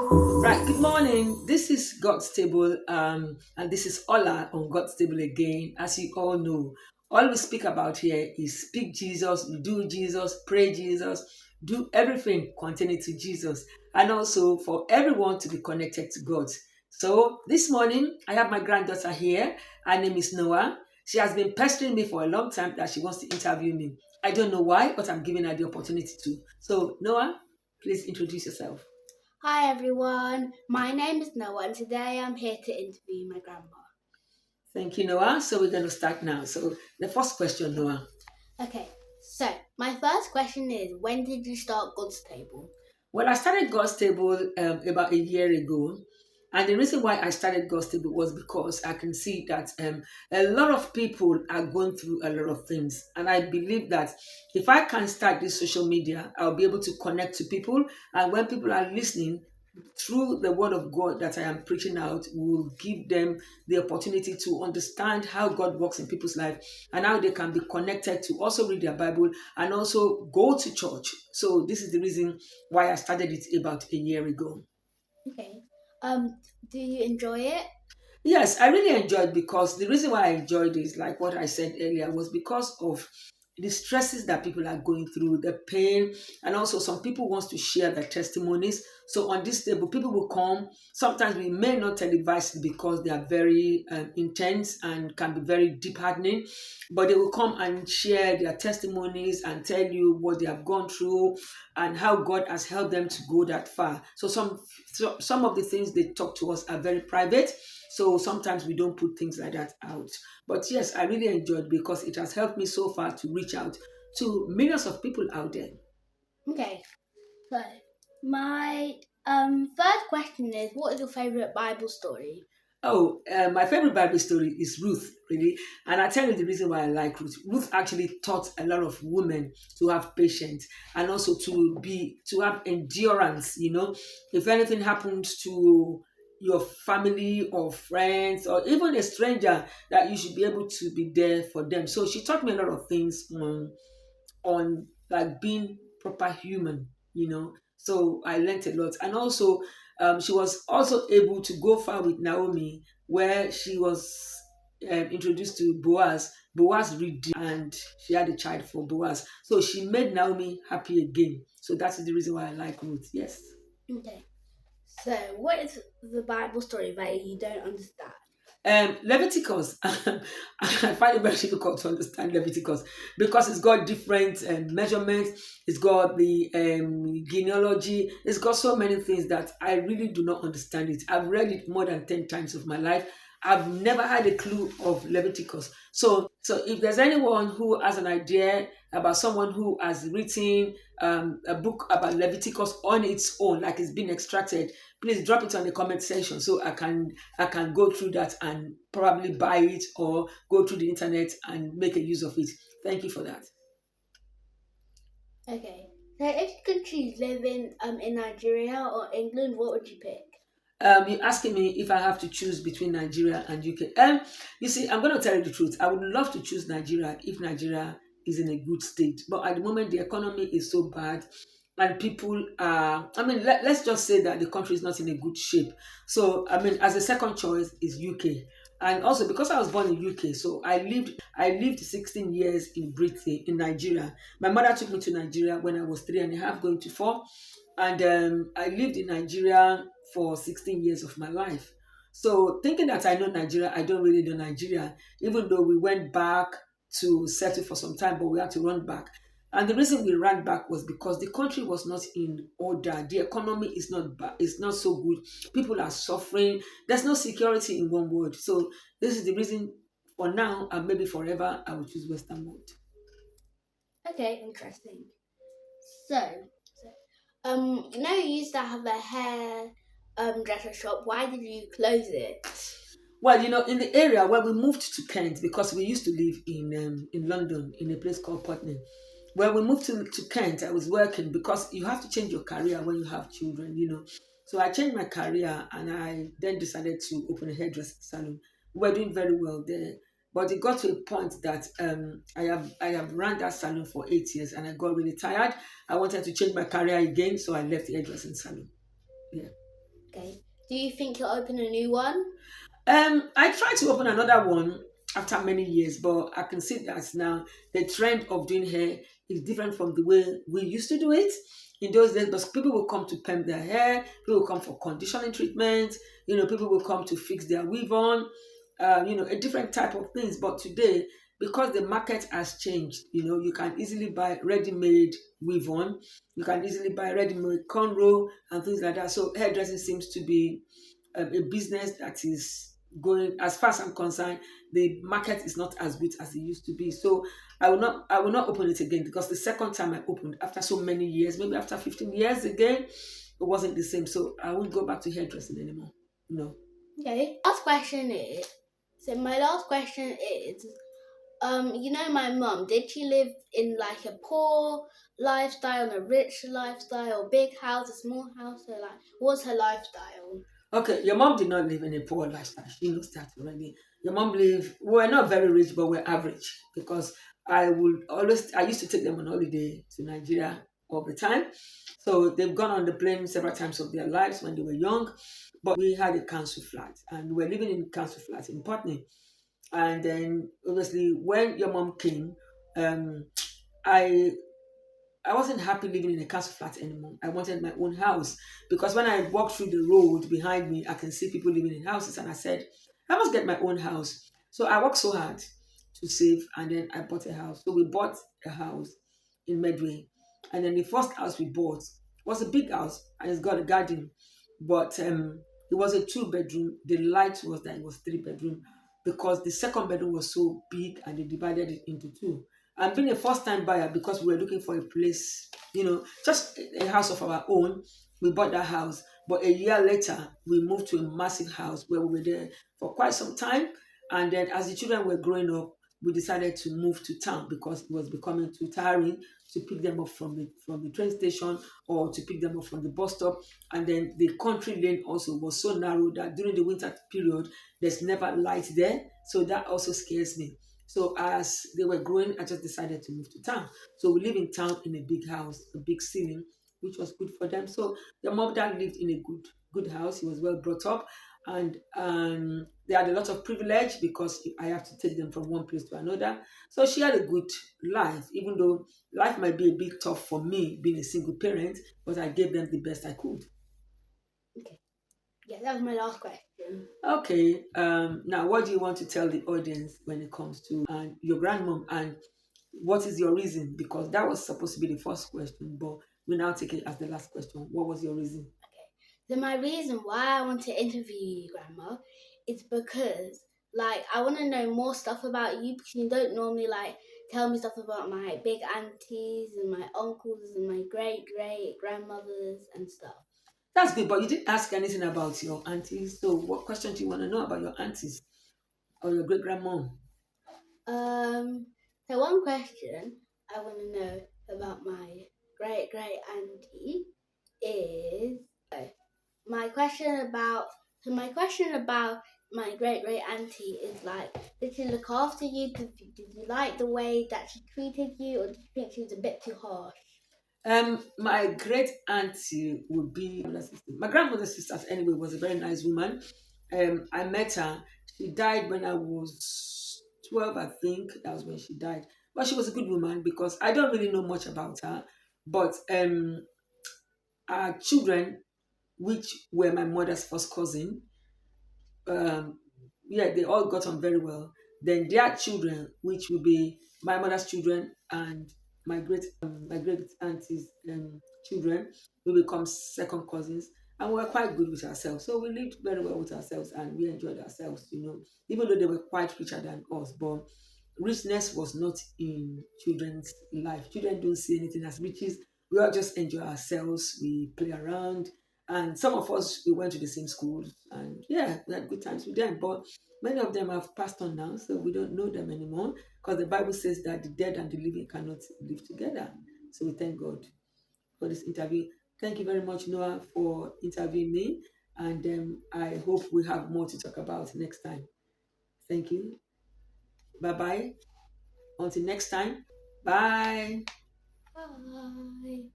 Right, good morning. This is God's Table, and this is Ola on God's Table again. As you all know, all we speak about here is speak Jesus, do Jesus, pray Jesus, do everything containing to Jesus, and also for everyone to be connected to God. So this morning, I have my granddaughter here. Her name is Noah. She has been pestering me for a long time that she wants to interview me. I don't know why, but I'm giving her the opportunity to. So, Noah, please introduce yourself. Hi everyone, my name is Noah and today I'm here to interview my grandma. Thank you, Noah. So we're going to start now. So the first question, Noah. Okay, so my first question is when did you start God's Table? Well, I started God's Table about a year ago. And the reason why I started God's Table was because I can see that a lot of people are going through a lot of things. And I believe that if I can start this social media, I'll be able to connect to people. And when people are listening, through the word of God that I am preaching out, will give them the opportunity to understand how God works in people's life and how they can be connected to also read their Bible and also go to church. So this is the reason why I started it about a year ago. Okay, do you enjoy it? Yes, I really enjoyed because the reason why I enjoyed is like what I said earlier was because of the stresses that people are going through, the pain, and also some people wants to share their testimonies. So on this table, people will come. Sometimes we may not televise it because they are very intense and can be very deep hardening, but they will come and share their testimonies and tell you what they have gone through and how God has helped them to go that far. So some of the things they talk to us are very private, so sometimes we don't put things like that out. But yes, I really enjoyed because it has helped me so far to reach out to millions of people out there. Okay, so my first question is what is your favorite Bible story? Oh, my favorite Bible story is Ruth, really. And I tell you the reason why I like Ruth. Ruth actually taught a lot of women to have patience and also to have endurance. If anything happens to your family or friends or even a stranger, that you should be able to be there for them. So she taught me a lot of things on like being proper human. So I learned a lot. And also, she was also able to go far with Naomi, where she was introduced to Boaz. Boaz redeemed and she had a child for Boaz. So she made Naomi happy again. So that is the reason why I like Ruth. Yes. Okay, so what is the Bible story that you don't understand? Leviticus, I find it very difficult to understand Leviticus because it's got different measurements, it's got the genealogy, it's got so many things that I really do not understand it. I've read it more than 10 times of my life. I've never had a clue of Leviticus. So if there's anyone who has an idea about someone who has written a book about Leviticus on its own, like it's been extracted, please drop it on the comment section so I can go through that and probably buy it or go through the internet and make a use of it. Thank you for that. Okay, so if you could choose living in Nigeria or England, what would you pick? You're asking me if I have to choose between Nigeria and UK. You see, I'm going to tell you the truth. I would love to choose Nigeria if Nigeria is in a good state, but at the moment the economy is so bad, and people are. I mean, let's just say that the country is not in a good shape. So, I mean, as a second choice is UK, and also because I was born in UK, so I lived 16 years in Britain in Nigeria. My mother took me to Nigeria when I was three and a half, going to four, and I lived in Nigeria for 16 years of my life. So thinking that I know Nigeria, I don't really know Nigeria, even though we went back to settle for some time, but we had to run back. And the reason we ran back was because the country was not in order. The economy is not so good. People are suffering. There's no security in one word. So this is the reason for now and maybe forever I will choose Western world. Okay, interesting. So, you used to have a hair dresser shop. Why did you close it? Well, in the area where we moved to Kent, because we used to live in London in a place called Putney. When we moved to Kent, I was working because you have to change your career when you have children. So I changed my career and I then decided to open a hairdressing salon. We were doing very well there. But it got to a point that I have run that salon for 8 years and I got really tired. I wanted to change my career again, so I left the hairdressing salon. Yeah. Do you think you'll open a new one? I tried to open another one after many years, but I can see that now the trend of doing hair is different from the way we used to do it. In those days, because people will come to perm their hair, people will come for conditioning treatment, people will come to fix their weave on, a different type of things. But today, because the market has changed, you can easily buy ready-made weave on, you can easily buy ready-made cornrow and things like that. So hairdressing seems to be a business that is going, as far as I'm concerned, the market is not as good as it used to be. So I will not open it again, because the second time I opened after so many years, maybe after 15 years again, it wasn't the same. So I won't go back to hairdressing anymore. No. Okay. Last question is. So my last question is, my mum, did she live in like a poor lifestyle, a rich lifestyle, big house, a small house? So like, what's her lifestyle? Okay, your mom did not live in a poor lifestyle. She knows that already. Your mom lived, we're not very rich, but we're average, because I used to take them on holiday to Nigeria all the time. So they've gone on the plane several times of their lives when they were young. But we had a council flat, and we were living in council flat in Putney. And then obviously when your mom came, um, I I wasn't happy living in a castle flat anymore. I wanted my own house, because when I walked through the road behind me, I can see people living in houses, and I said, I must get my own house. So I worked so hard to save, and then I bought a house. So we bought a house in Medway, and then the first house we bought was a big house, and it's got a garden, but it was a two-bedroom. The light was that it was three-bedroom, because the second bedroom was so big, and they divided it into two. And being a first time buyer, because we were looking for a place, just a house of our own, we bought that house. But a year later, we moved to a massive house where we were there for quite some time. And then as the children were growing up, we decided to move to town, because it was becoming too tiring to pick them up from the train station, or to pick them up from the bus stop. And then the country lane also was so narrow that during the winter period, there's never light there. So that also scares me. So as they were growing, I just decided to move to town. So we live in town in a big house, a big ceiling, which was good for them. So the mom dad lived in a good house. He was well brought up, and they had a lot of privilege, because I have to take them from one place to another. So she had a good life, even though life might be a bit tough for me being a single parent, but I gave them the best I could. Okay. Yeah, that was my last question. Okay. Now, what do you want to tell the audience when it comes to your grandmom, and what is your reason? Because that was supposed to be the first question, but we now take it as the last question. What was your reason? Okay. So my reason why I want to interview you, Grandma, is because like I want to know more stuff about you, because you don't normally like tell me stuff about my big aunties and my uncles and my great great grandmothers and stuff. That's good, but you didn't ask anything about your aunties. So, what question do you want to know about your aunties or your great grandmom? Um, so one question I want to know about my great great auntie is my question about my question about my great great auntie is like, did she look after you? Did you like the way that she treated you, or did you think she was a bit too harsh? My great auntie would be my sister. My grandmother's sister, anyway, was a very nice woman. I met her. She died when I was 12, I think. That was when she died. But she was a good woman, because I don't really know much about her. But our children, which were my mother's first cousin, um, yeah, they all got on very well. Then their children, which will be my mother's children and my great auntie's children, will become second cousins, and we were quite good with ourselves. So we lived very well with ourselves, and we enjoyed ourselves. Even though they were quite richer than us, but richness was not in children's life. Children don't see anything as riches. We all just enjoy ourselves. We play around, and some of us, we went to the same schools, and yeah, we had good times with them. But many of them have passed on now, so we don't know them anymore, because the Bible says that the dead and the living cannot live together. So we thank God for this interview. Thank you very much, Noah, for interviewing me, and I hope we have more to talk about next time. Thank you. Bye bye. Until next time. Bye. Bye.